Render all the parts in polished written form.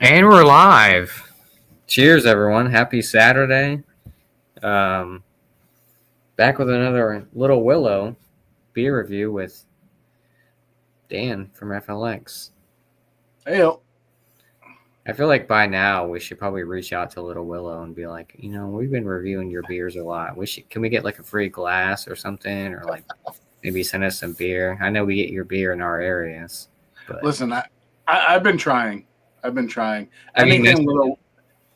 And we're live. Cheers, everyone. Happy Saturday. Um, Back with another Little Willow beer review with Dan from FLX. Hey, I feel like by now we should probably reach out to Little Willow and be like, we've been reviewing your beers a lot. Can we get like a free glass or something, or like maybe send us some beer? I know we get your beer in our areas, but listen, I've been trying. have you missed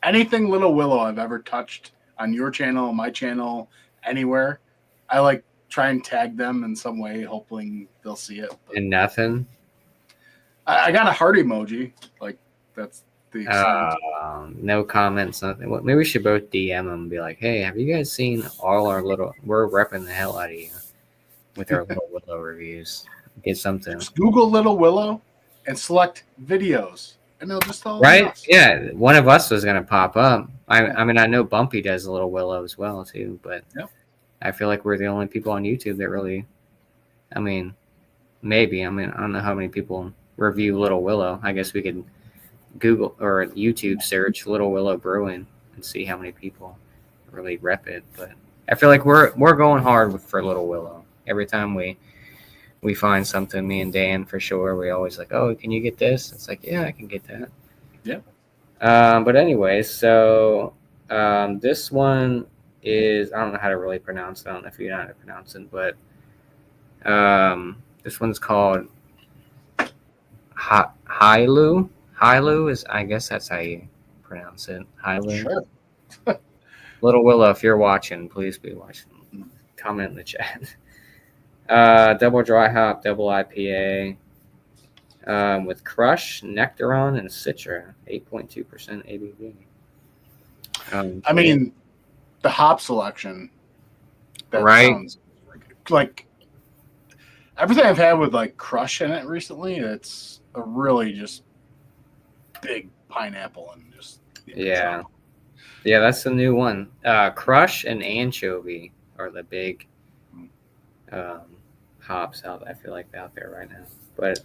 Anything Little Willow I've ever touched on your channel, my channel, anywhere, I like try and tag them in some way, hoping they'll see it. But and nothing? I got a heart emoji. Like that's the extent. No comments, nothing. Well, maybe we should both DM them and be like, "Hey, have you guys seen all our little? We're repping the hell out of you with our Little Willow reviews. Get something Just Google Little Willow and select videos, and they'll just tell right? us. Yeah, one of us was gonna pop up. I mean, I know Bumpy does a Little Willow as well too, but Yep. I feel like we're the only people on YouTube that really. I mean, maybe. I mean, I don't know how many people review Little Willow. I guess we could Google or YouTube search Little Willow Brewing and see how many people really rep it. But I feel like we're going hard for Little Willow. Every time we find something, me and Dan for sure, we always like, oh, can you get this? It's like, yeah, I can get that. Yeah. But anyway, so this one is, I don't know how to really pronounce it. I don't know if you know how to pronounce it, but this one's called Hailu. Hailu is, I guess that's how you pronounce it. Hailu. Sure. Little Willow, if you're watching, please be watching. Comment in the chat. Double dry hop, double IPA with Crush, Nectaron, and Citra, 8.2% ABV. I mean, the hop selection. That right? Sounds like everything I've had with like Crush in it recently. It's a really just big pineapple and just yeah. That's the new one. Crush and Anchovy are the big hops out. I feel like out there right now, but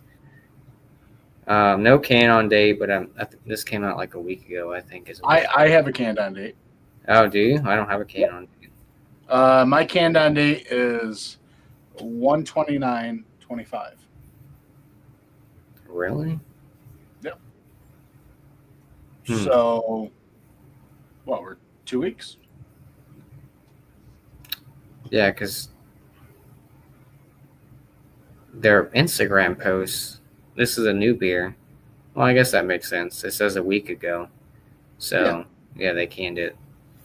no can on date. But this came out like a week ago, I think. I have a canned on date. Oh, do you? I don't have a can on date. My canned on date is 1/29/25. Really? Yep. So, we're 2 weeks. Yeah, because their Instagram posts. This is a new beer. Well, I guess that makes sense. It says a week ago, so yeah they canned it.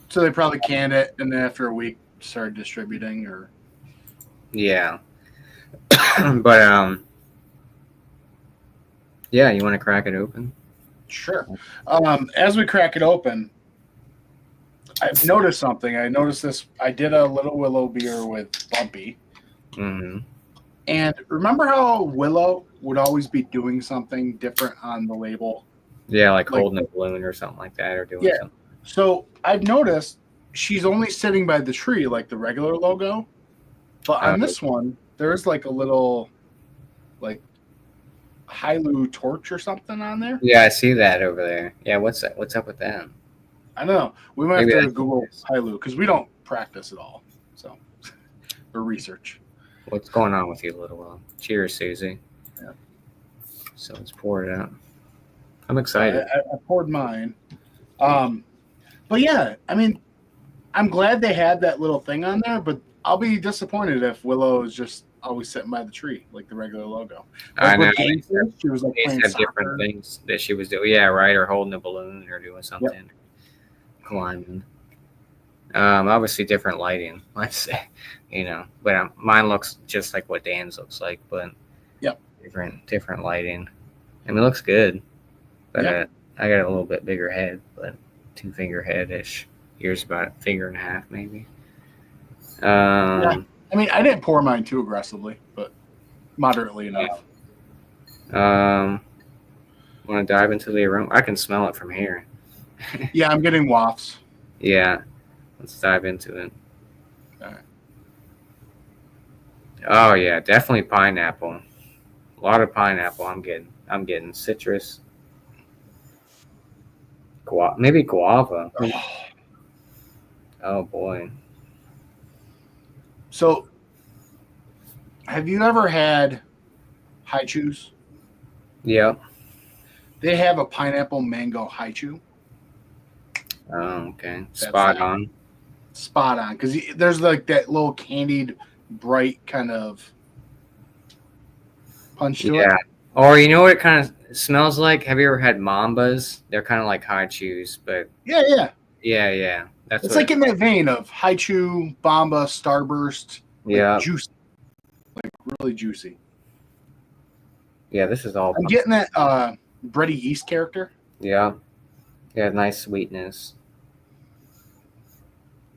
So they probably canned it, and then after a week started distributing, or yeah. But yeah, you want to crack it open? Sure. As we crack it open, I've noticed something. I noticed this. I did a Little Willow beer with Bumpy. Mm-hmm. And remember how Willow would always be doing something different on the label? Yeah, like holding a balloon or something like that, or doing something. So I've noticed she's only sitting by the tree like the regular logo. But on this one, there's like a little like Hailu torch or something on there. Yeah, I see that over there. Yeah, what's up with that? I don't know. We might have to Google Hailu because we don't practice at all. So or research. What's going on with you, Little Willow? Cheers, Susie. Yeah. So let's pour it out. I'm excited. I poured mine. But yeah, I mean, I'm glad they had that little thing on there, but I'll be disappointed if Willow is just always sitting by the tree like the regular logo. Like I know. She was like playing have different things that she was doing. Yeah, right, or holding a balloon or doing something. Yep. Climbing. Obviously different lighting, let's say, but mine looks just like what Dan's looks like, but different lighting. I mean, it looks good, but I got a little bit bigger head, but 2-finger head-ish. Yours about a finger and a half, maybe. I mean, I didn't pour mine too aggressively, but moderately enough. Want to dive into the aroma? I can smell it from here. Yeah, I'm getting wafts. Yeah. Let's dive into it. All right. Oh yeah, definitely pineapple. A lot of pineapple. I'm getting citrus. maybe guava. Oh boy. So, have you ever had Haichus? Yep. They have a pineapple mango Haichu. Oh, okay. That's Spot that. on. Spot on, because there's like that little candied, bright kind of punch to Yeah. it. Or you know what it kind of smells like? Have you ever had mambas? They're kind of like high chews, but Yeah. yeah. That's It's what like it, in that vein of Haichu, Bomba, Starburst, like yeah. juicy, like really juicy. Yeah, this is all I'm getting that bready yeast character. yeah. Yeah, nice sweetness.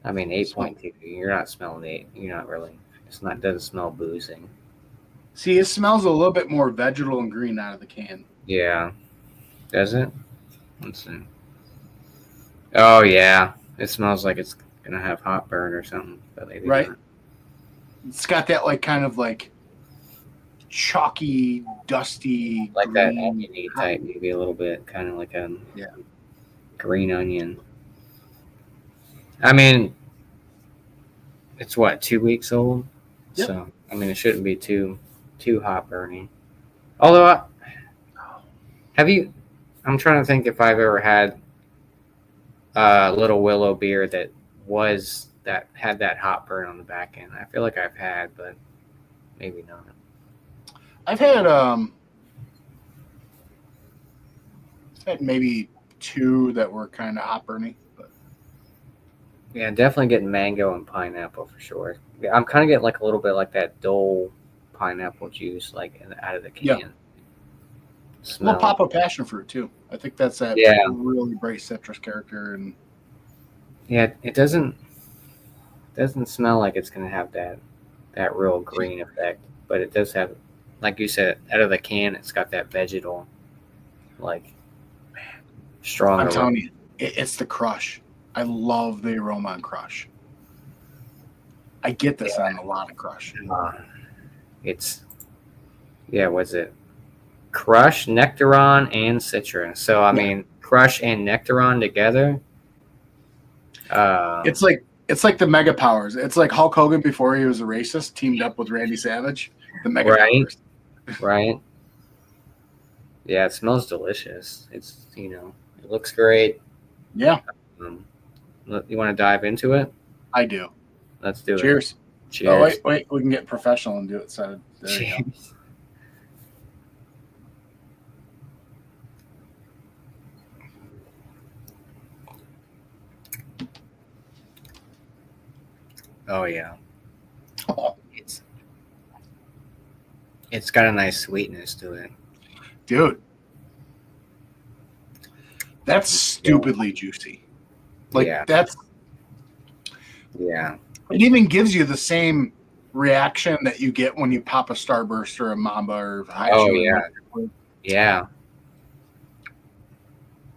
I mean 8.2. You're not smelling it. You're not really. It's not doesn't smell boozing. See, it smells a little bit more vegetal and green out of the can. Yeah. Does it? Let's see. Oh yeah. It smells like it's gonna have hot burn or something, but maybe Right. not. It's got that like kind of like chalky, dusty, Like green. that oniony type, maybe a little bit, kind of like a green onion. I mean, it's what 2 weeks old, Yep. so I mean it shouldn't be too hot burning. Although, have you? I'm trying to think if I've ever had a little Willow beer that had that hot burn on the back end. I feel like I've had, but maybe not. I've had maybe 2 that were kind of hot burning, but Yeah, definitely getting mango and pineapple for sure. Yeah, I'm kind of getting like a little bit like that Dole pineapple juice, like out of the can. Yeah. a Smell. little pop of passion fruit too. I think that's that really bright citrus character, and yeah, it doesn't smell like it's gonna have that real green effect, but it does have, like you said, out of the can, it's got that vegetal, like strong. I'm telling you, it's the crush. I love the aroma on crush. I get this on a lot of crush. It's was it crush, nectaron, and citrus? So I mean, crush and nectaron together. It's like the mega powers. It's like Hulk Hogan before he was a racist teamed up with Randy Savage. The mega powers. Right. Yeah, it smells delicious. It's it looks great. Yeah. You want to dive into it? I do. Let's do it. Cheers. Cheers. Oh, wait. We can get professional and do it. So there you go. Oh yeah. It's got a nice sweetness to it. Dude. That's stupidly juicy. Like that's Yeah. It even gives you the same reaction that you get when you pop a Starburst or a Mamba or Haichu. Oh yeah. Yeah.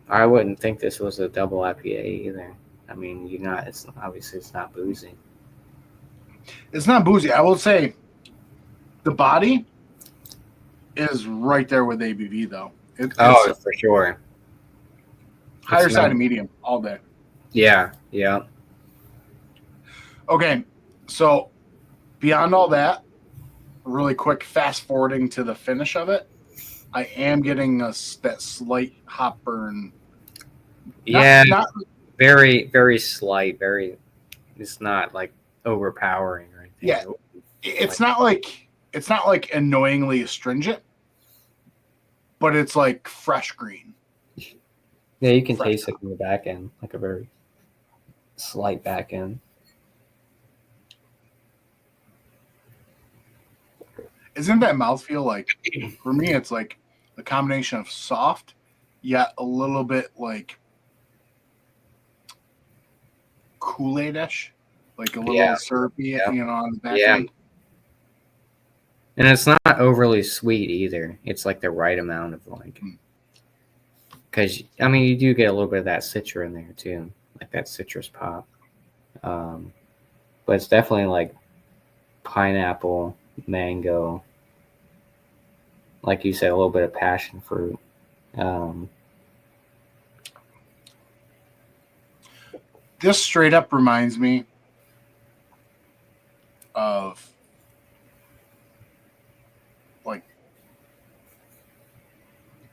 I wouldn't think this was a double IPA either. I mean, it's obviously it's not boozy. It's not boozy. I will say the body is right there with ABV though. It's for sure. Higher side of medium all day. Yeah. Okay, so beyond all that, really quick fast forwarding to the finish of it, I am getting that slight hop burn. Not very, very slight. It's not like overpowering or anything. Yeah, it's not like annoyingly astringent, but it's like fresh green. Yeah, you can taste it in the back end, like a very slight back end. Isn't that mouthfeel like, for me, it's like a combination of soft, yet a little bit like Kool-Aid-ish, like a little syrupy, on the back end. And it's not overly sweet either. It's like the right amount of because I mean you do get a little bit of that citra in there too, like that citrus pop. But it's definitely like pineapple, mango, like you said, a little bit of passion fruit. This straight up reminds me of like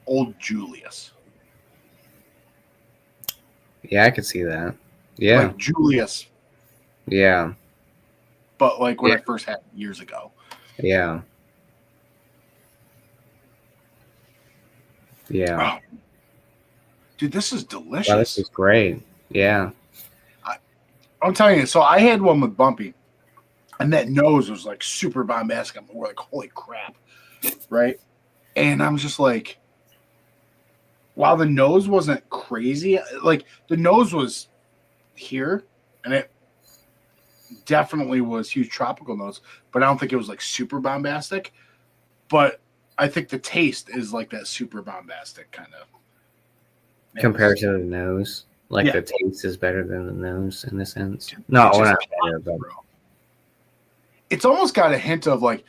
old Julius. Yeah, I could see that. Yeah. Like Julius, Yeah. but like when I first had it years ago. Yeah. Yeah. Oh, dude, this is delicious. Wow, this is great. Yeah. I'm telling you, so I had one with Bumpy, and that nose was like super bombastic. I'm like, holy crap, right? And I'm just like, while the nose wasn't crazy, like the nose was here, and it definitely was huge tropical notes, but I don't think it was like super bombastic. But I think the taste is like that super bombastic kind of. Compared to the nose. Like the taste is better than the nose in a sense. No, we're not better, but it's almost got a hint of like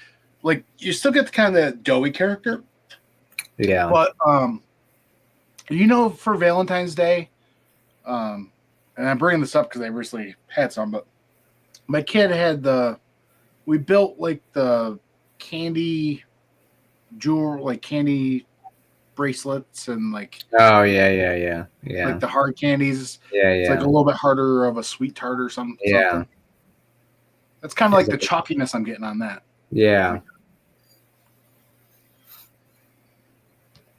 you still get the kind of doughy character. Yeah. But for Valentine's Day, and I'm bringing this up because I recently had some, but my kid had we built like the candy candy bracelets and like yeah like the hard candies. It's like a little bit harder of a sweet tart or something. Yeah. That's kind of like the chalkiness I'm getting on that. Yeah.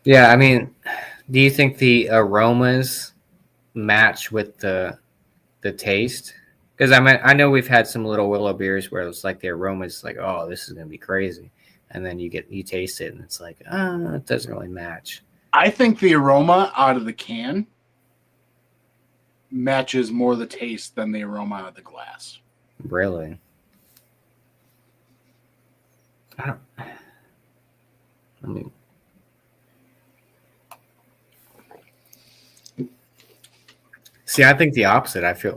Yeah, I mean, do you think the aromas match with the taste? Because I know we've had some Little Willow beers where it's like the aroma's like, oh, this is gonna be crazy, and then you taste it and it's like, it doesn't really match. I think the aroma out of the can matches more the taste than the aroma out of the glass. Really? I mean, see, I think the opposite. I feel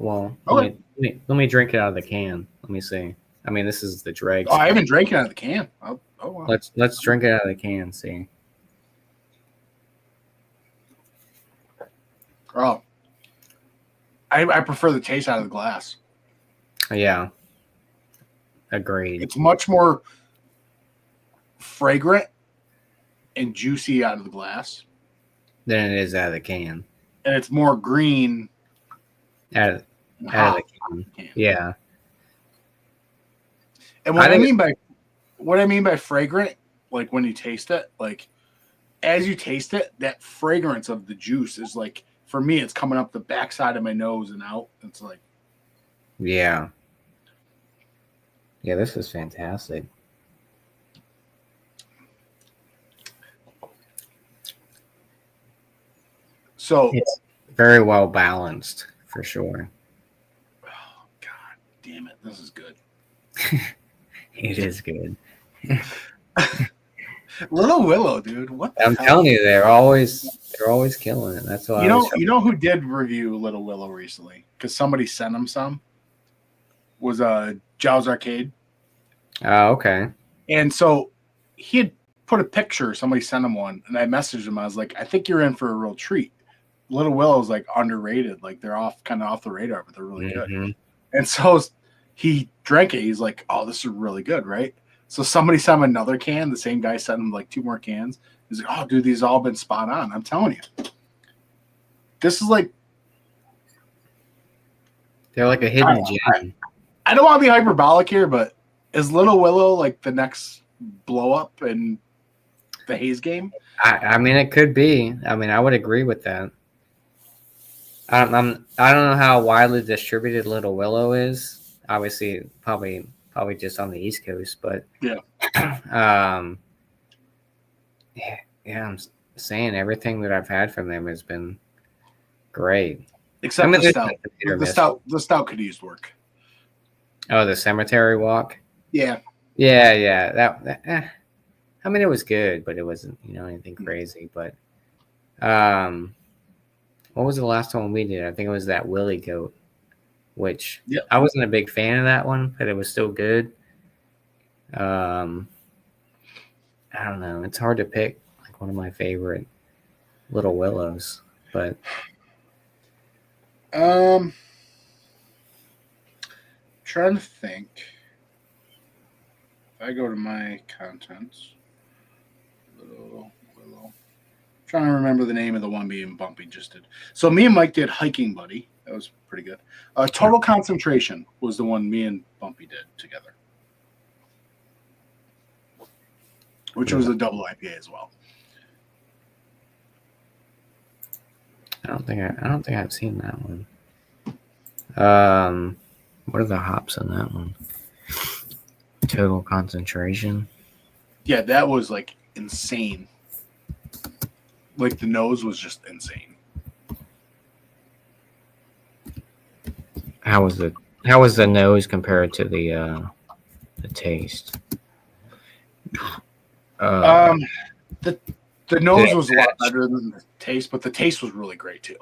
okay. Let me drink it out of the can. Let me see. I mean, this is the dregs. Oh, I haven't drank it out of the can. Oh, wow. Let's drink it out of the can. See. Oh, I prefer the taste out of the glass. Yeah. Agreed. It's much more fragrant and juicy out of the glass than it is out of the can. And it's more green out of the can. Yeah. And what I mean by fragrant, like when you taste it, like as you taste it, that fragrance of the juice is like, for me, it's coming up the backside of my nose and out. It's like, yeah. Yeah, this is fantastic. So it's very well balanced for sure. Oh, God damn it. This is good. It is good. Little Willow, dude. What the I'm telling you, they're always killing it. That's why you know who did review Little Willow recently? Because somebody sent him some. Was Giles Arcade. Oh, okay. And so he had put a picture. Somebody sent him one, and I messaged him. I was like, I think you're in for a real treat. Little Willow's like underrated. Like they're kind of off the radar, but they're really good. And so he drank it. He's like, oh, this is really good, right? So somebody sent him another can. The same guy sent him like 2 more cans. He's like, oh, dude, these all been spot on. I'm telling you. This is like. They're like a hidden gem. I don't want to be hyperbolic here, but is Little Willow like the next blow up in the Haze game? I mean, it could be. I mean, I would agree with that. I don't know how widely distributed Little Willow is. Obviously, probably just on the East Coast, but yeah. I'm saying everything that I've had from them has been great. Except the stout. The stout could use work. Oh, the Cemetery Walk. Yeah. That I mean, it was good, but it wasn't anything crazy. But what was the last one we did? I think it was that Willy Goat, which I wasn't a big fan of that one, but it was still good. I don't know. It's hard to pick like one of my favorite Little Willows, but trying to think. If I go to my contents, Willow. Trying to remember the name of the one me and Bumpy just did. So me and Mike did Hiking Buddy. That was pretty good. Total Concentration was the one me and Bumpy did together, which was a double IPA as well. I don't think I've seen that one. What are the hops on that one? Total Concentration. Yeah, that was like insane. Like the nose was just insane. How was the nose compared to the taste? The nose was a lot better than the taste, but the taste was really great too.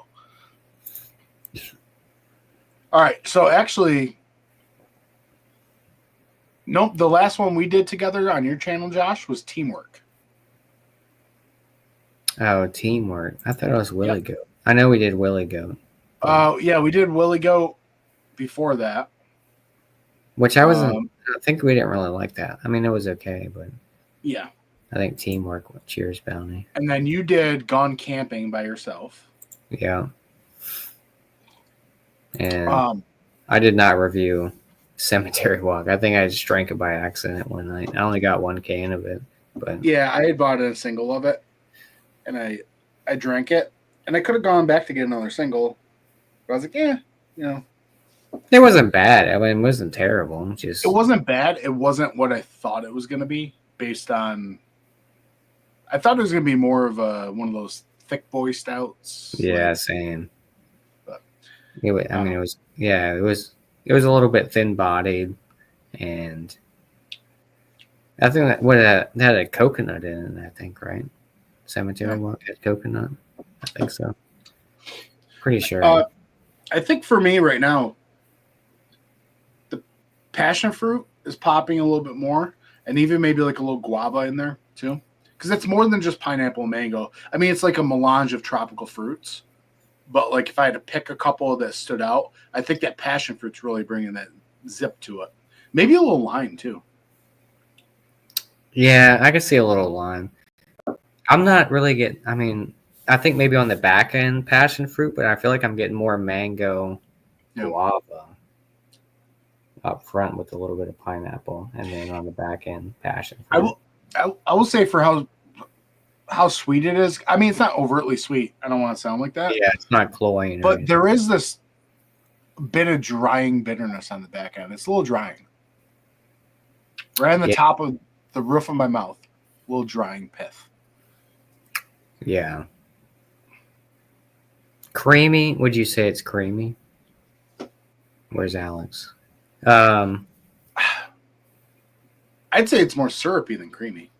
All right, so actually, nope, the last one we did together on your channel, Josh, was Teamwork. Oh, Teamwork. I thought it was Willy Goat. I know we did Willy Goat. Oh, yeah, we did Willy Goat before that. Which I wasn't. I think we didn't really like that. I mean, it was okay, but yeah, I think Teamwork with Cheers Bounty. And then you did Gone Camping by yourself. Yeah. And I did not review Cemetery Walk. I think I just drank it by accident one night. I only got one can of it, but yeah, I had bought a single of it, and I drank it, and I could have gone back to get another single, but I was like, yeah, you know. It wasn't bad. I mean, it wasn't terrible. It wasn't bad. It wasn't what I thought it was going to be based on. I thought it was going to be more of one of those thick boy stouts. Yeah, same. But it was a little bit thin bodied, and I think that had a coconut in it. I think, right? Cemetery Walk had coconut. I think so. Pretty sure. I think for me right now, the passion fruit is popping a little bit more, and even maybe like a little guava in there too, because it's more than just pineapple and mango. I mean, it's like a melange of tropical fruits. But like if I had to pick a couple that stood out, I think that passion fruit's really bringing that zip to it. Maybe a little lime too. Yeah, I can see a little lime. I'm not really getting. I mean, I think maybe on the back end passion fruit, but I feel like I'm getting more mango guava up front with a little bit of pineapple, and then on the back end passion fruit. I will say for how sweet it is. I mean, it's not overtly sweet. I don't want to sound like that. Yeah, it's not cloying. But there is this bit of drying bitterness on the back end. It's a little drying. Right on the top of the roof of my mouth. A little drying pith. Yeah. Creamy? Would you say it's creamy? Where's Alex? I'd say it's more syrupy than creamy.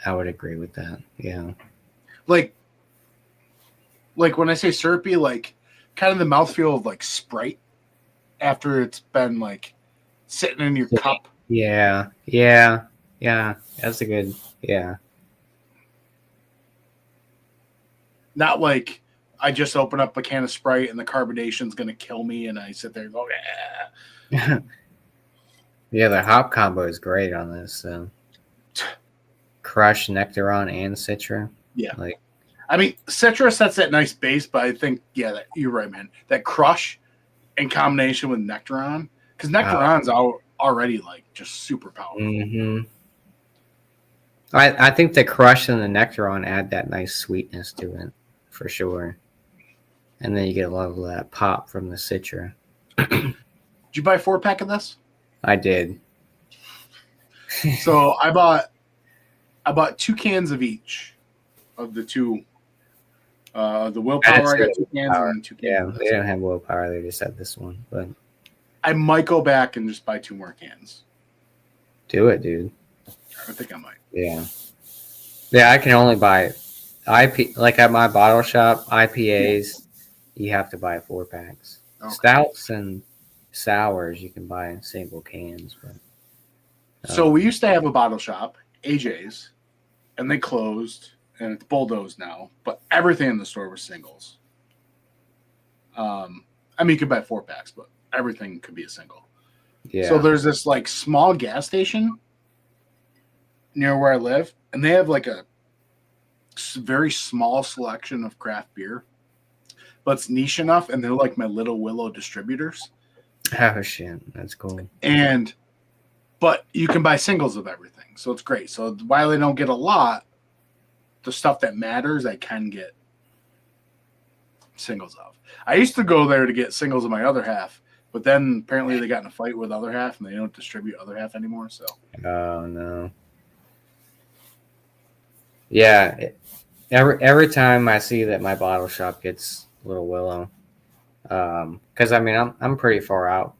I would agree with that. Yeah. Like when I say syrupy, like kind of the mouthfeel of like Sprite after it's been like sitting in your cup. Yeah. Yeah. Yeah. That's a good, yeah. Not like I just open up a can of Sprite and the carbonation's going to kill me and I sit there and go, yeah. Yeah, the hop combo is great on this. So. Crush, Nectaron, and Citra. Yeah. I mean, Citra sets that nice base, but I think, you're right, man. That Crush in combination with Nectaron, because Nectaron's already, like, just super powerful. Mm-hmm. I think the Crush and the Nectaron add that nice sweetness to it, for sure. And then you get a lot of that pop from the Citra. Did you buy a 4-pack of this? I did. So I bought 2 cans of each of the two. The Willpower, I got 2 cans and 2 cans. Yeah, they don't have Willpower. They just have this one. But I might go back and just buy 2 more cans. Do it, dude. I think I might. Yeah. Yeah, I can only buy like at my bottle shop, IPAs, you have to buy 4-packs. Okay. Stouts and sours, you can buy in single cans. But, so we used to have a bottle shop, AJ's, and they closed, and it's bulldozed now. But everything in the store was singles. I mean, you could buy 4-packs, but everything could be a single. So Yeah. there's this like small gas station near where I live, and they have like a very small selection of craft beer, but it's niche enough, and they're like my little Willow distributors. Oh shit, that's cool. And but you can buy singles of everything, so it's great. So while they don't get a lot, the stuff that matters, I can get singles of. I used to go there to get singles of my other half, but then apparently they got in a fight with other half, and they don't distribute other half anymore. So Oh no. Yeah. Every time I see that my bottle shop gets Little Willow, because I mean I'm pretty far out.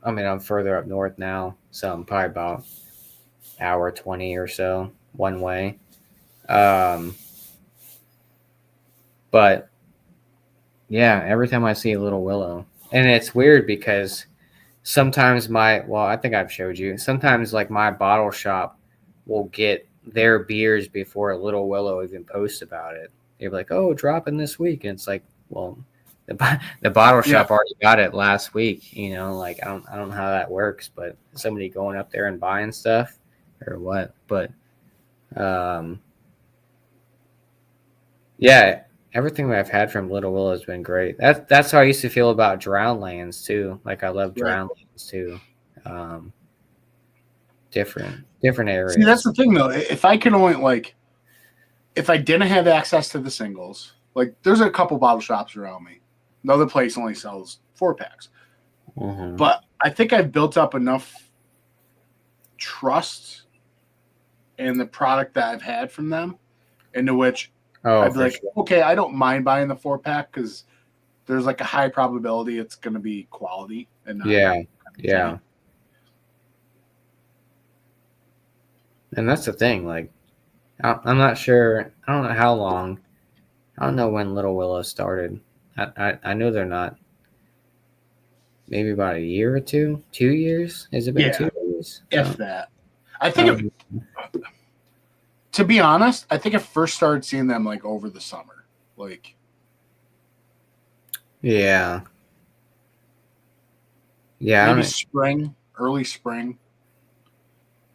I mean I'm further up north now, so I'm probably about hour 20 or so one way. Um, but yeah, every time I see a Little Willow, and it's weird because sometimes I think I've showed you. Sometimes like my bottle shop will get their beers before a Little Willow even posts about it. They're like, "Oh, dropping this week," and it's like, well, the bottle yeah, shop already got it last week. Like I don't know how that works, but somebody going up there and buying stuff or what? But um, yeah, everything that I've had from Little Willow has been great. That's how I used to feel about Drownlands too. Like I love right. Drownlands too. Um, different See, that's areas. the thing though. If I could only like, if I didn't have access to the singles, like there's a couple bottle shops around me. Another place only sells 4-packs, Mm-hmm. but I think I've built up enough trust in the product that I've had from them, into which Oh, I'd be for like, sure. okay, I don't mind buying the 4-pack because there's like a high probability it's going to be quality and not Yeah, kidding. yeah, and that's the thing. Like I'm not sure. I don't know how long. I don't know when Little Willow started. I know they're not. Maybe about a year or two. 2 years? Has it been Yeah, 2 years? if that. I think Um, to be honest, I think I first started seeing them like over the summer. Like yeah, yeah. maybe spring, early spring.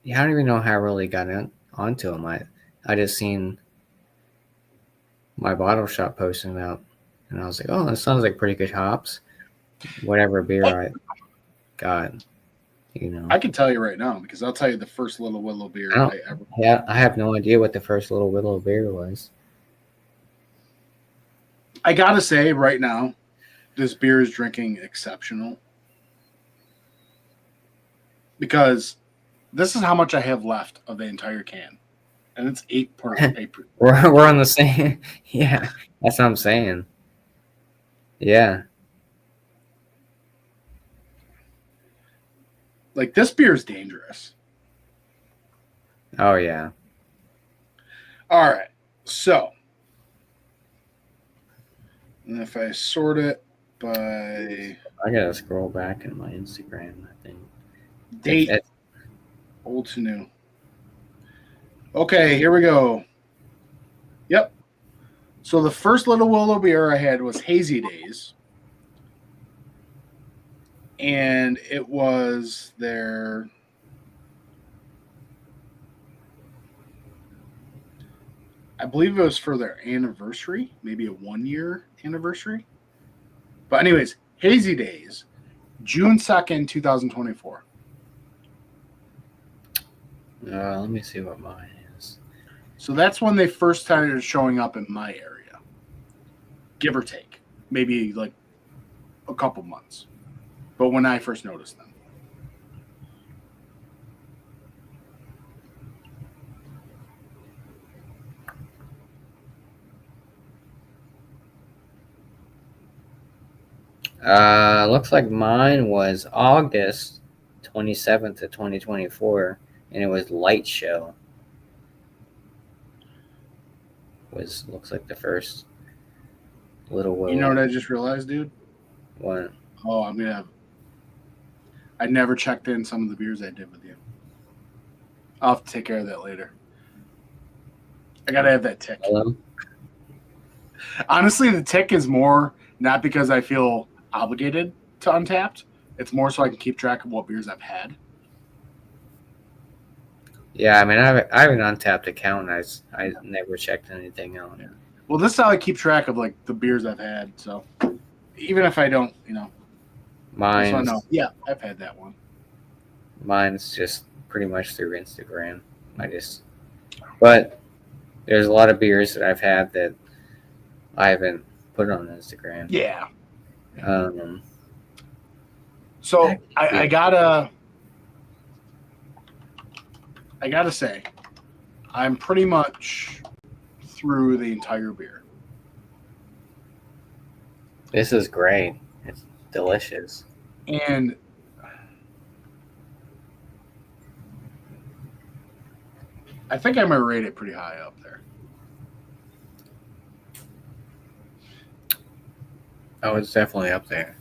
I don't even know how I really got onto them. I just seen my bottle shop posting about, and I was like, oh, that sounds like pretty good hops. Whatever beer I got, I can tell you right now because I'll tell you the first Little Willow I beer don't. I ever. Yeah, I have no idea what the first Little Willow beer was. I gotta say right now, this beer is drinking exceptional because this is how much I have left of the entire can, and it's 8 per. We're on the same. Yeah, that's what I'm saying. Yeah. Like this beer is dangerous. Oh yeah. All right, so and if I sort it by I gotta scroll back in my Instagram. I think date, it, old to new. Okay, here we go. Yep. So the first Little Willow beer I had was Hazy Days, and it was their. I believe it was for their anniversary, maybe a 1 year anniversary. But anyways, Hazy Days, June 2nd, 2024. let me see what mine is. So that's when they first started showing up in my area, give or take, maybe like a couple months. But when I first noticed them. Looks like mine was August 27th of 2024, and it was Light Show. Looks like the first Little Willow. You know what I just realized, dude? What? Oh, I'm gonna have. I never checked in some of the beers I did with you. I'll have to take care of that later. I gotta have that tick. Hello? Honestly, the tick is more not because I feel obligated to Untapped, It's more so I can keep track of what beers I've had. Yeah, I mean, I have an untapped account. I never checked anything out. Yeah. Well, this is how I keep track of like the beers I've had. So even if I don't, just so I know. Yeah, I've had that one. Mine's just pretty much through Instagram. But there's a lot of beers that I've had that I haven't put on Instagram. Yeah. So I gotta say, I'm pretty much through the entire beer. This is great. It's delicious. And I think I'm going to rate it pretty high up there. Oh, it's definitely up there.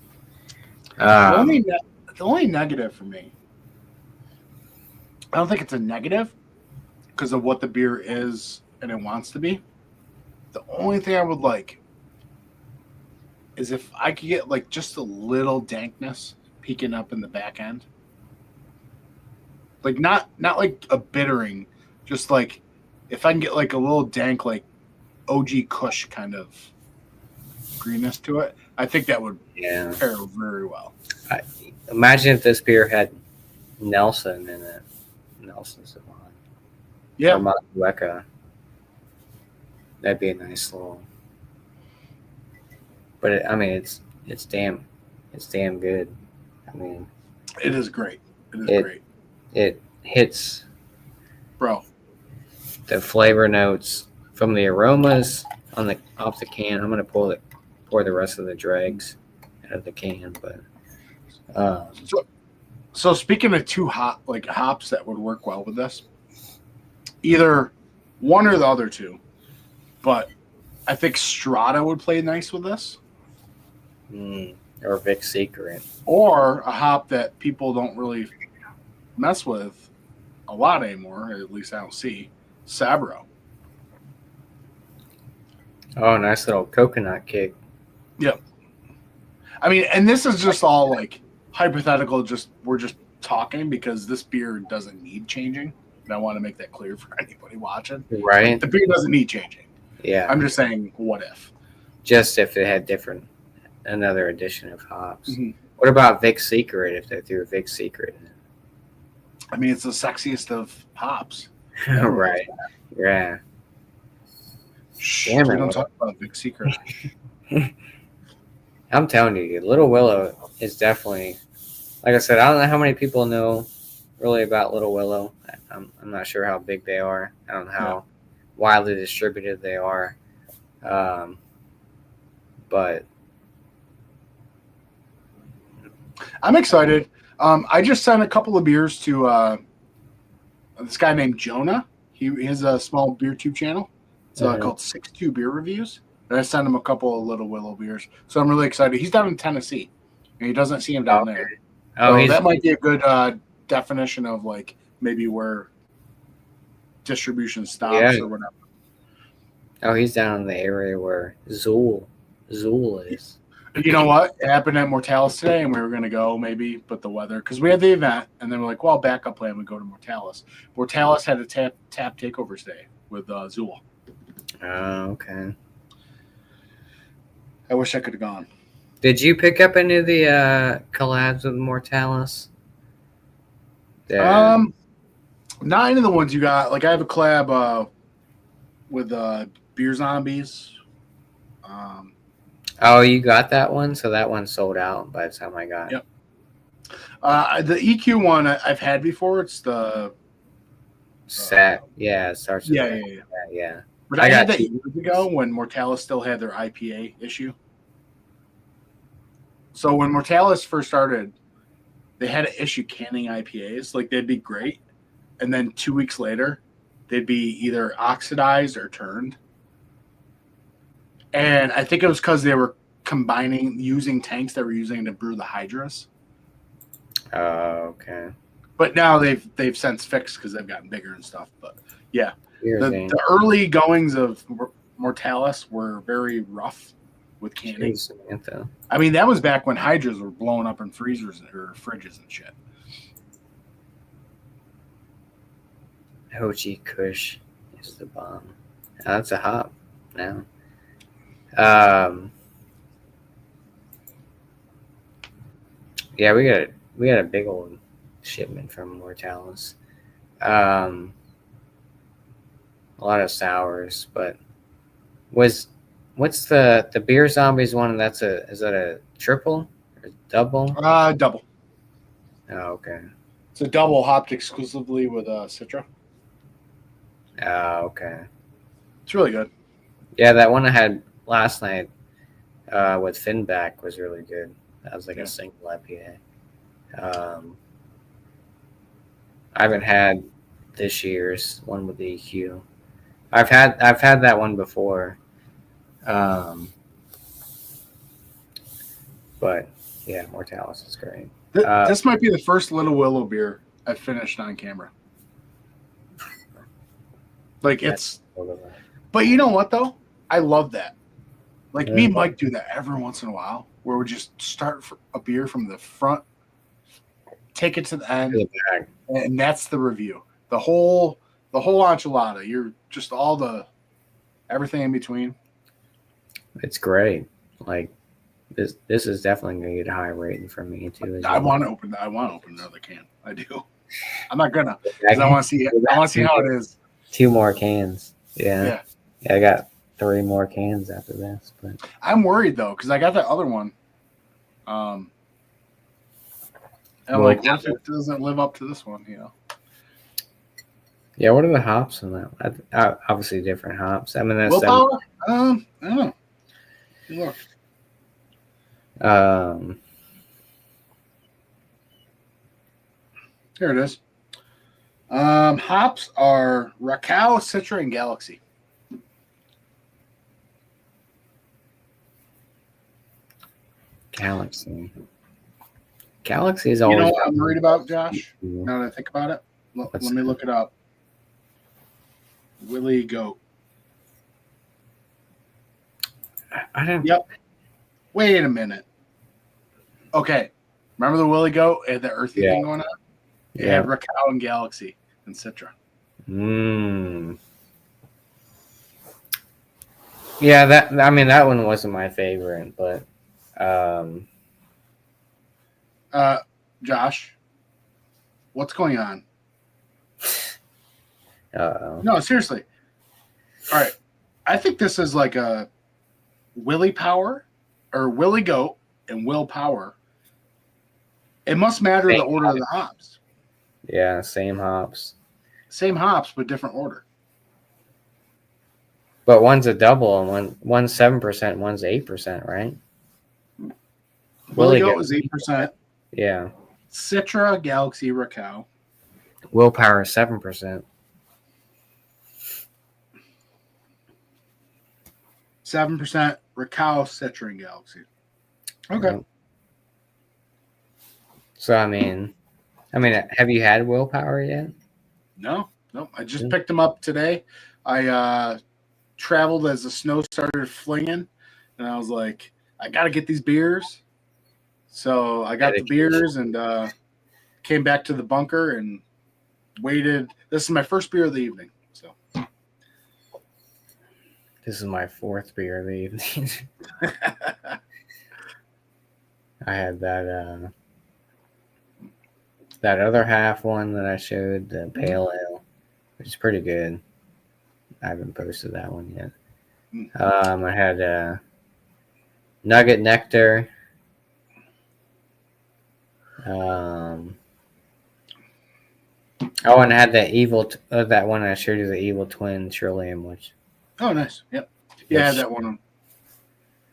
The only negative for me, I don't think it's a negative because of what the beer is and it wants to be. The only thing I would like is if I could get like just a little dankness peeking up in the back end. Like not like a bittering, just like if I can get like a little dank, like OG Kush kind of greenness to it, I think that would pair very well. Imagine if this beer had Nelson in it. Nelson Sauvin. Yeah. Or Malbec. That'd be a nice little. But it's damn good. I mean, it is great. It is great. It hits, bro. The flavor notes from the aromas off the can. I'm gonna pour the rest of the dregs out of the can, but. So speaking of two hops that would work well with this, either one or the other two, but I think Strata would play nice with this. Or Vic Secret. Or a hop that people don't really mess with a lot anymore, at least I don't see, Sabro. Oh, nice little coconut kick. Yep. I mean, and this is just all like hypothetical, we're just talking because this beer doesn't need changing. And I want to make that clear for anybody watching. Right. Like, the beer doesn't need changing. Yeah. I'm just saying, what if? Just if it had another addition of hops. Mm-hmm. What about Vic Secret if they threw a Vic Secret in it? I mean, it's the sexiest of hops. Right. Yeah. Shh, we don't talk about Vic Secret. I'm telling you, Little Willow is definitely, like I said, I don't know how many people know really about Little Willow. I'm not sure how big they are. I don't know how widely distributed they are. But I'm excited. I just sent a couple of beers to this guy named Jonah. He has a small beer tube channel. It's called 6-2 Beer Reviews. And I sent him a couple of Little Willow beers. So I'm really excited. He's down in Tennessee. And he doesn't see him down there. Oh, so that might be a good definition of like maybe where distribution stops or whatever. Oh, he's down in the area where Zool is. You know what? It happened at Mortalis today, and we were going to go maybe, but the weather, because we had the event, and then we're like, well, backup plan, we go to Mortalis. Mortalis had a tap takeover today with Zool. Oh, okay. I wish I could have gone. Did you pick up any of the collabs with Mortalis? Not any of the ones you got. Like I have a collab with Beer Zombies. Oh, you got that one? So that one sold out by the time I got it. Yep. The EQ one I've had before. It's the Sat. Yeah, it starts with yeah. But I had that years ago when Mortalis still had their IPA issue. So when Mortalis first started, they had to issue canning IPAs. Like they'd be great. And then 2 weeks later, they'd be either oxidized or turned. And I think it was because they were using tanks that were using to brew the Hydras. Oh, okay. But now they've since fixed because they've gotten bigger and stuff. But yeah, the early goings of Mortalis were very rough. with canning. Jeez, Samantha. I mean, that was back when hydras were blowing up in freezers or fridges and shit. Hochi Kush is the bomb. Oh, that's a hop now. Yeah, we got a big old shipment from Mortalis. A lot of sours, but what's the beer zombies one? Is that a triple or double? Double. Oh, okay. It's a double hopped exclusively with Citra. Oh, okay. It's really good. Yeah, that one I had last night with Finback was really good. That was like a single IPA. I haven't had this year's one with the EQ. I've had that one before. But yeah, Mortalis is great. This might be the first Little Willow beer I've finished on camera. Like it's, but you know what though? I love that. Like me and Mike do that every once in a while, where we just start a beer from the front, take it to the end, and that's the review. The whole enchilada. You're just everything in between. It's great. Like this is definitely gonna get a high rating from me too. I want to open another can. I do. I'm not gonna. Because I want to see it. I want to see how it is. 2 more cans. Yeah. I got 3 more cans after this. But I'm worried though, because I got that other one. And I'm like, what if it doesn't live up to this one? You know. Yeah. What are the hops on that? Obviously, different hops. I mean, that's willpower. I don't know. Look. Here it is. Hops are Raquel, Citra, and Galaxy. Galaxy is always. You know what I'm worried about, Josh? Now that I think about it, let me look it up. Willie Goat. I don't. Yep. Wait a minute. Okay. Remember the Willie Goat and the earthy thing going on? Yeah. Raquel and Galaxy and Citra. Yeah, that one wasn't my favorite, but Josh, what's going on? No, seriously. All right. I think this is like a Willie Power or Willie Goat and Will Power. It must matter the order of the hops. Yeah, same hops. Same hops, but different order. But one's a double and one's 7%, one's 8%, right? Willie Goat is 8%. Yeah. Citra, Galaxy, Raquel. Willpower is 7%. 7%, Raquel, Citra, and Galaxy. Okay. Yeah. So I mean, have you had Willpower yet? No. I just picked them up today. I traveled as the snow started flinging, and I was like, I got to get these beers. So I got the beers and came back to the bunker and waited. This is my first beer of the evening. So this is my 4th beer of the evening. I had that other half one that I showed, the pale ale, which is pretty good. I haven't posted that one yet. I had Nugget Nectar. And I had that that one I showed you, the Evil Twin Trillium, which. Oh, nice. Yep. Yeah, I had that one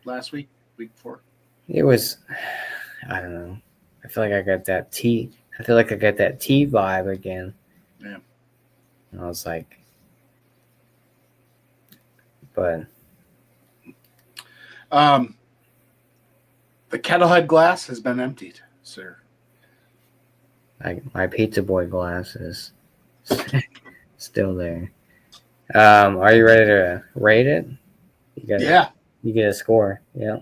last week before. It was, I don't know. I feel like I got that tea vibe again. Yeah. And I was like, but. The Kettlehead glass has been emptied, sir. My Pizza Boy glass is still there. Are you ready to rate it? Yeah. You get a score. Yeah.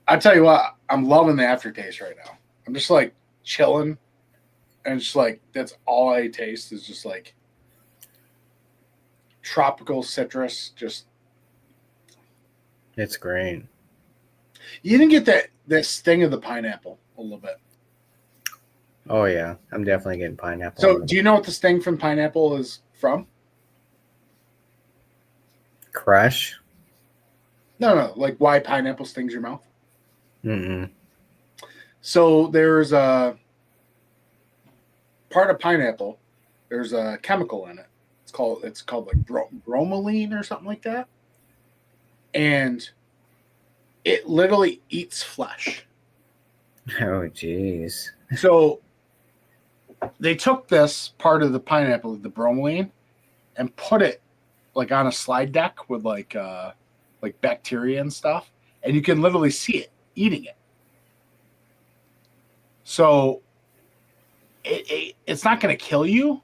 I tell you what, I'm loving the aftertaste right now. I'm just like chilling, and just like that's all I taste is just like tropical citrus. Just It's great. you didn't get that sting of the pineapple a little bit. Oh yeah, I'm definitely getting pineapple. So, do you know what the sting from pineapple is from? Crush? No. Like why pineapple stings your mouth? Mm-mm. So there's a part of pineapple. There's a chemical in it. It's called like bromelain or something like that, and it literally eats flesh. Oh jeez. So they took this part of the pineapple, the bromelain, and put it like on a slide deck with like bacteria and stuff, and you can literally see it eating it. So it's not going to kill you,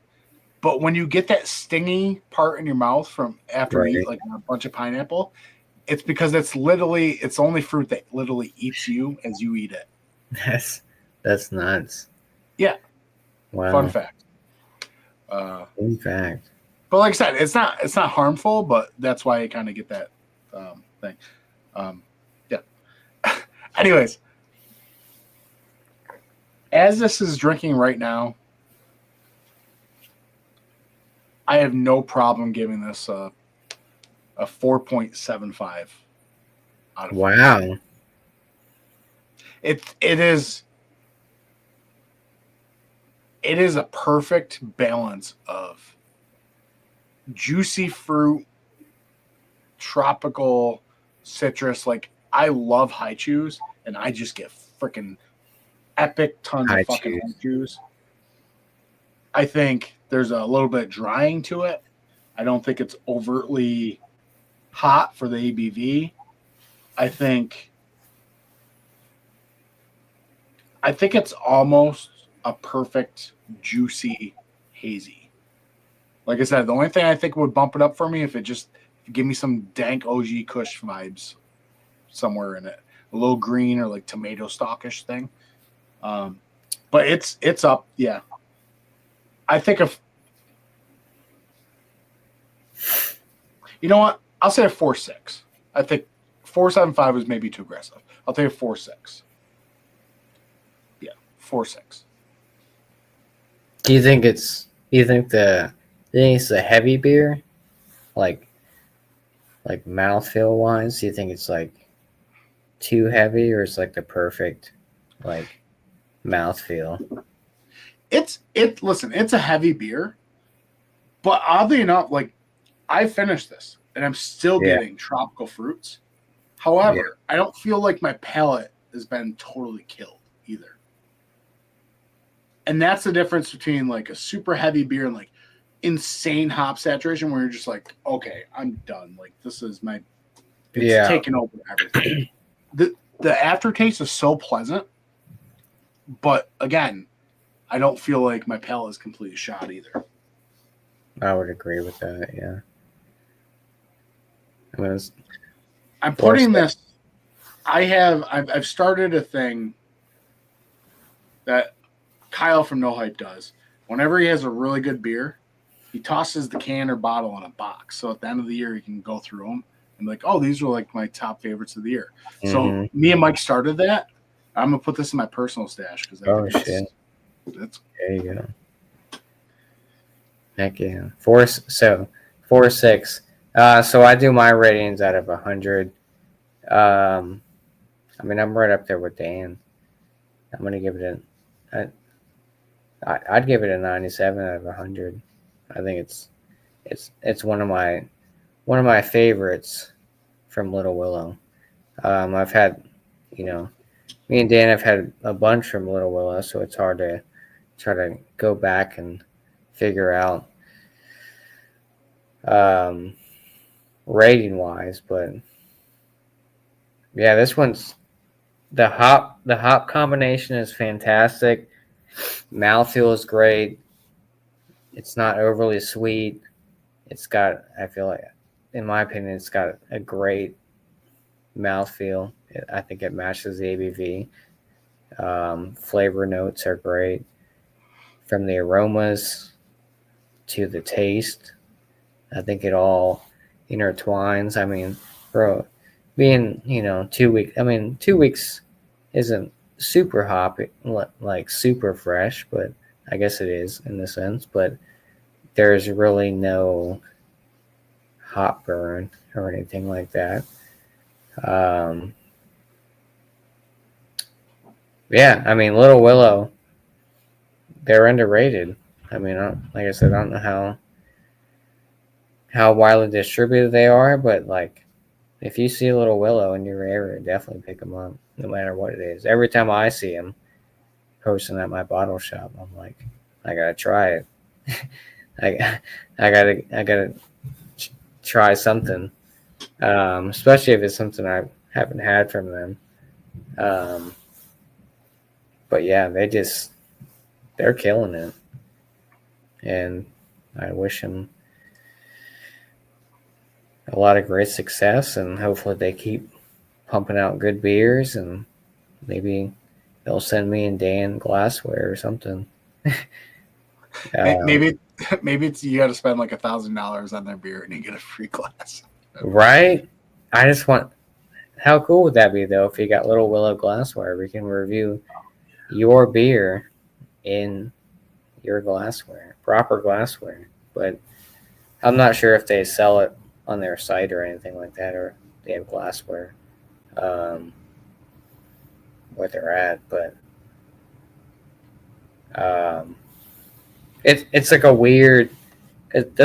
but when you get that stingy part in your mouth from after you eat like a bunch of pineapple, it's because it's only fruit that literally eats you as you eat it. That's nuts. Yeah. Wow. Fun fact. Fun fact. But like I said, it's not harmful, but that's why you kind of get that thing. Yeah. Anyways, as this is drinking right now, I have no problem giving this a 4.75 out of 5. Wow. It is a perfect balance of juicy fruit, tropical citrus. Like I love haichus, and I just get freaking epic tons of fucking haichus. I think there's a little bit drying to it. I don't think it's overtly hot for the ABV. I think it's almost a perfect juicy hazy. Like I said, the only thing I think would bump it up for me if it just give me some dank OG Kush vibes somewhere in it, a little green or like tomato stockish thing. But it's up, yeah. I think you know what? I'll say a 4.6. I think 4.75 was maybe too aggressive. I'll take a 4.6. Yeah, 4.6. Do you think it's a heavy beer? Like mouthfeel wise? Do you think it's like too heavy, or it's like the perfect like mouthfeel? Listen, it's a heavy beer, but oddly enough, like I finished this and I'm still getting tropical fruits. However, I don't feel like my palate has been totally killed either. And that's the difference between like a super heavy beer and like insane hop saturation where you're just like, okay, I'm done. Like this is it's taken over everything. The aftertaste is so pleasant, but again, I don't feel like my palate is completely shot either. I would agree with that. Yeah. I'm putting this. I've started a thing that Kyle from No Hype does. Whenever he has a really good beer, he tosses the can or bottle in a box. So at the end of the year, he can go through them and be like, oh, these were like my top favorites of the year. Mm-hmm. So me and Mike started that. I'm gonna put this in my personal stash because that's there you go. Heck yeah. 4.6. So I do my ratings out of 100. I mean, I'm right up there with Dan. I'm gonna give it I'd give it a 97 out of 100. I think it's one of my favorites from Little Willow. I've had, me and Dan have had a bunch from Little Willow, so it's hard to try to go back and figure out rating wise, but yeah, this one's the hop combination is fantastic. Mouthfeel is great. It's not overly sweet. It's got, I feel like, in my opinion, it's got a great mouthfeel. I think it matches the ABV. Flavor notes are great. From the aromas to the taste, I think it all intertwines. I mean, bro, being 2 weeks. I mean, 2 weeks isn't super hoppy, like super fresh, but I guess it is in the sense. But there's really no hop burn or anything like that. Um, yeah, I mean, Little Willow, they're underrated. I mean, like I said, I don't know how widely distributed they are, but like if you see Little Willow in your area, definitely pick them up, no matter what it is. Every time I see them posting at my bottle shop, I'm like, I gotta try it. I gotta try something, especially if it's something I haven't had from them. Um, but yeah, they're killing it, and I wish them a lot of great success, and hopefully they keep pumping out good beers, and maybe they'll send me and Dan glassware or something. Maybe maybe it's you got to spend like $1,000 on their beer and you get a free glass. Right? I just want. How cool would that be though if you got Little Willow glassware? We can review your beer in your glassware, proper glassware. But I'm not sure if they sell it on their site or anything like that, or they have glassware where they're at. But it's like a weird. It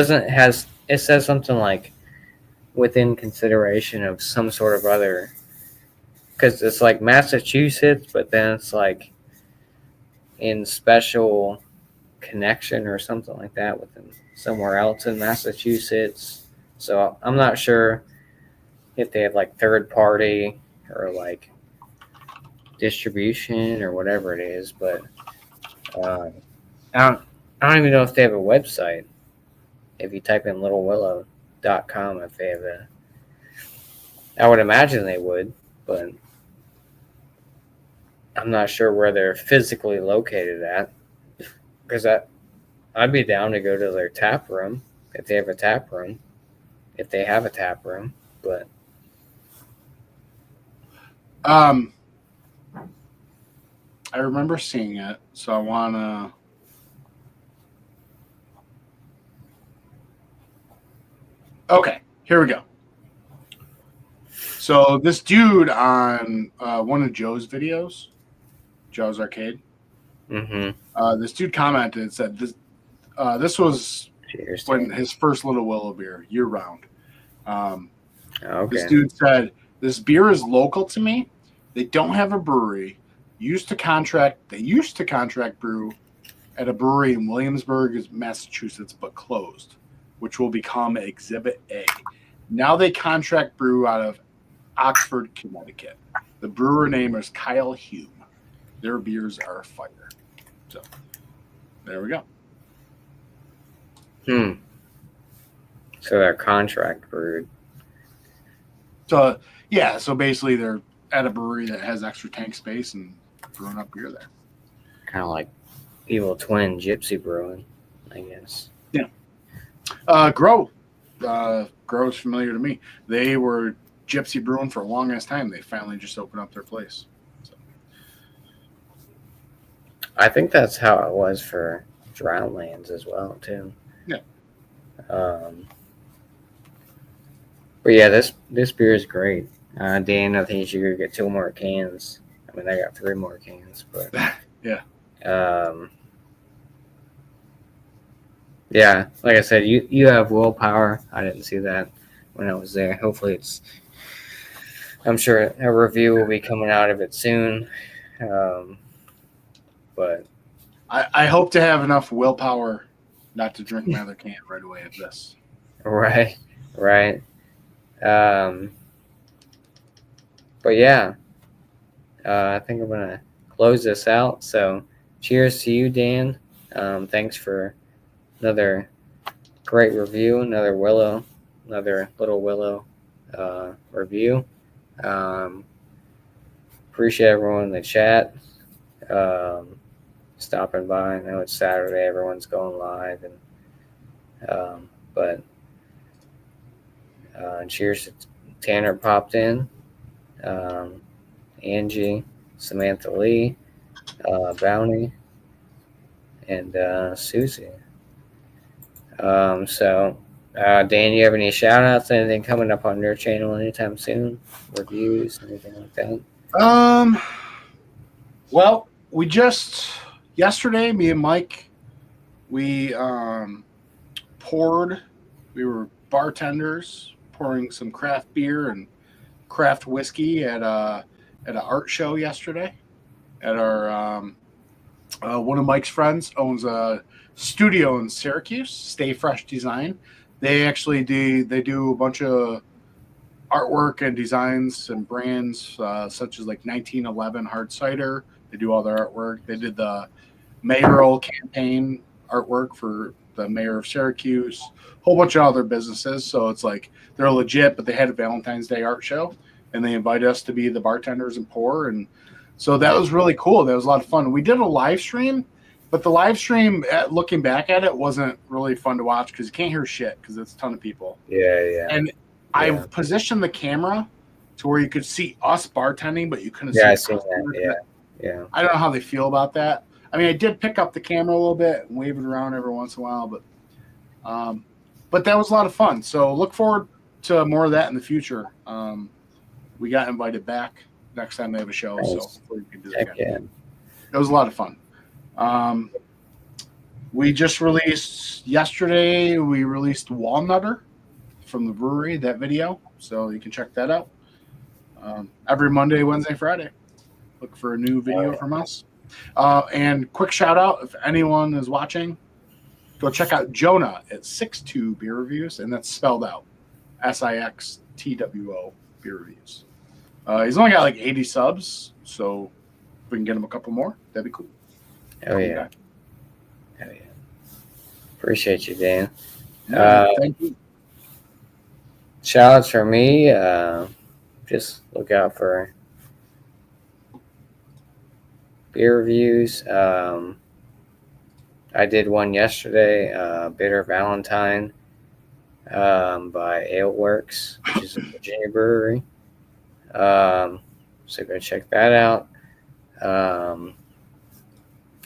says something like within consideration of some sort of other, because it's like Massachusetts, but then it's like in special connection or something like that with them somewhere else in Massachusetts. So I'm not sure if they have like third party or like distribution or whatever it is, but uh, I don't even know if they have a website. If you type in littlewillow.com, if they have I would imagine they would, but I'm not sure where they're physically located at. Because I'd be down to go to their tap room if they have a tap room. If they have a tap room, but I remember seeing it, so I wanna. Okay, here we go. So this dude on one of Joe's videos, Joe's Arcade. This dude commented and said this was cheers. when his first Little Willow beer year round. Okay. This dude said this beer is local to me. They don't have a brewery. They used to contract brew at a brewery in Williamsburg, Massachusetts, but closed, which will become Exhibit A. Now they contract brew out of Oxford, Connecticut. The brewer name is Kyle Hume. Their beers are fire. So there we go. So they're contract brewed. So yeah, so basically they're at a brewery that has extra tank space and brewing up beer there. Kind of like Evil Twin Gypsy Brewing, I guess. Yeah. Grow. Grow is familiar to me. They were Gypsy Brewing for a long ass time. They finally just opened up their place. So. I think that's how it was for Drownlands as well, too. Yeah. But yeah, this beer is great. Dan, I think you should go get 2 more cans. I mean, I got 3 more cans, but yeah. Yeah, like I said, you have willpower. I didn't see that when I was there. Hopefully I'm sure a review will be coming out of it soon. But I hope to have enough willpower not to drink my other can right away of this. Right. But yeah, I think I'm gonna close this out. So, cheers to you, Dan. Thanks for another great review, another Little Willow review. Appreciate everyone in the chat stopping by. I know it's Saturday, everyone's going live, but cheers to Tanner popped in, Angie, Samantha Lee, Bounty, and Susie. Dan, you have any shout outs, anything coming up on your channel anytime soon? Reviews, anything like that? Well, we just yesterday, me and Mike, we were bartenders pouring some craft beer and craft whiskey at an art show yesterday at our one of Mike's friends owns a studio in Syracuse, Stay Fresh Design. They actually do a bunch of artwork and designs and brands such as like 1911 hard cider. They do all their artwork. They did the mayoral campaign artwork for the mayor of Syracuse, a whole bunch of other businesses. So it's like they're legit, but they had a Valentine's Day art show and they invited us to be the bartenders and pour. And so that was really cool. That was a lot of fun. We did a live stream, but the live stream, looking back at it, wasn't really fun to watch because you can't hear shit because it's a ton of people. Yeah. And I positioned the camera to where you could see us bartending, but you couldn't see. Yeah, I see that. Yeah. I don't know how they feel about that. I mean, I did pick up the camera a little bit and wave it around every once in a while, but that was a lot of fun. So look forward to more of that in the future. We got invited back next time they have a show, so hopefully we can do that again. It was a lot of fun. We just released yesterday. We released Walnutter from the brewery, that video, so you can check that out. Every Monday, Wednesday, Friday. Look for a new video from us. And quick shout out, if anyone is watching, go check out Jonah at 62 Beer Reviews, and that's spelled out SIXTWO Beer Reviews. He's only got like 80 subs, so if we can get him a couple more, that'd be cool. Hell yeah. Appreciate you, Dan. Thank you. Shout outs for me. Just look out for beer reviews. I did one yesterday, Bitter Valentine by Ale Works, which is a Virginia brewery. So go check that out.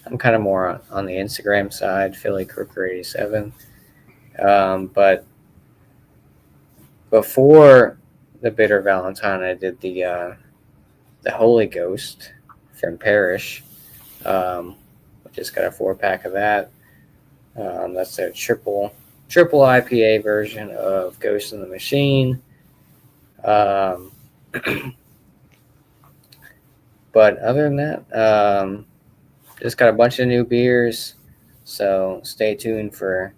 I'm kind of more on the Instagram side, Philly Crooker 87. But before the Bitter Valentine, I did the Holy Ghost from Parish. Just got a 4-pack of that. That's their triple IPA version of Ghost in the Machine. But other than that, just got a bunch of new beers, so stay tuned for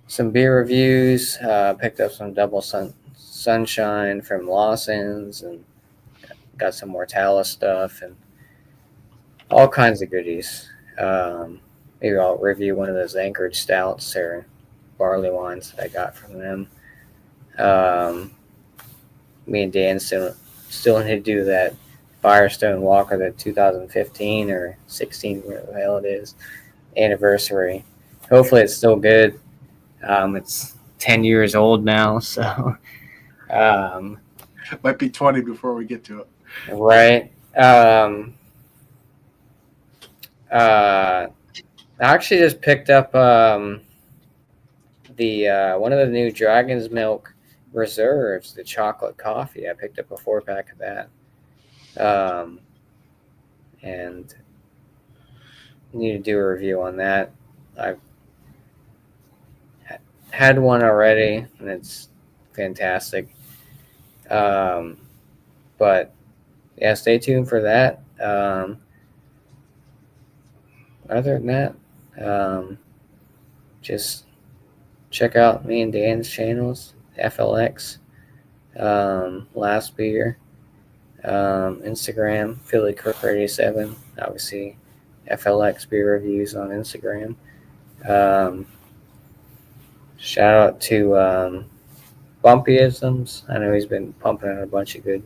some beer reviews. Picked up some Double Sunshine from Lawson's and got some Mortalis stuff and all kinds of goodies. Maybe I'll review one of those Anchorage stouts or barley wines that I got from them. Me and Dan still need to do that Firestone Walker, the 2015 or 16, whatever the hell it is, anniversary. Hopefully it's still good. It's 10 years old now, so might be 20 before we get to it. Right. I actually just picked up the one of the new Dragon's Milk Reserves, the chocolate coffee. I picked up a 4-pack of that. And need to do a review on that. I've had one already, and it's fantastic. But yeah, stay tuned for that. Other than that, just check out me and Dan's channels, FLX, Last Beer, Instagram, Philly Crooker 87, obviously FLX Beer Reviews on Instagram. Shout out to Bumpyisms. I know he's been pumping out a bunch of good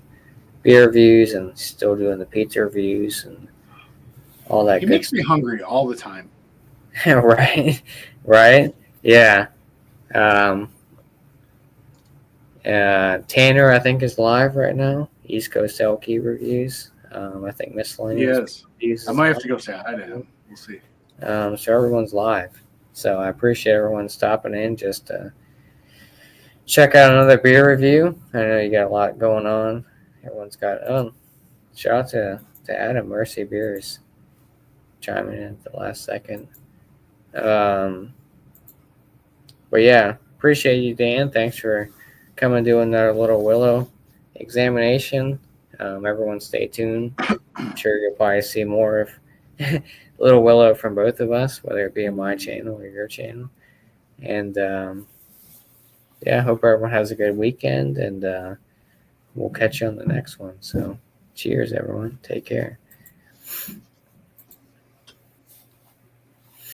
beer reviews and still doing the pizza reviews and all that He good makes me hungry all the time. stuff. Right, right, yeah. Um, Tanner, I think, is live right now. East Coast LK reviews. I think Miscellaneous Yes. reviews I is might have live. to go say hi to him. We'll see. So everyone's live. So I appreciate everyone stopping in just to check out another beer review. I know you got a lot going on. Everyone's got. Shout out to Adam Mercy Beers chiming in at the last second. Um, but yeah, appreciate you, Dan. Thanks for coming doing our little Willow examination. Everyone, stay tuned. I'm sure you'll probably see more of little Willow from both of us, whether it be on my channel or your channel. And yeah, hope everyone has a good weekend, and we'll catch you on the next one. So, cheers, everyone. Take care.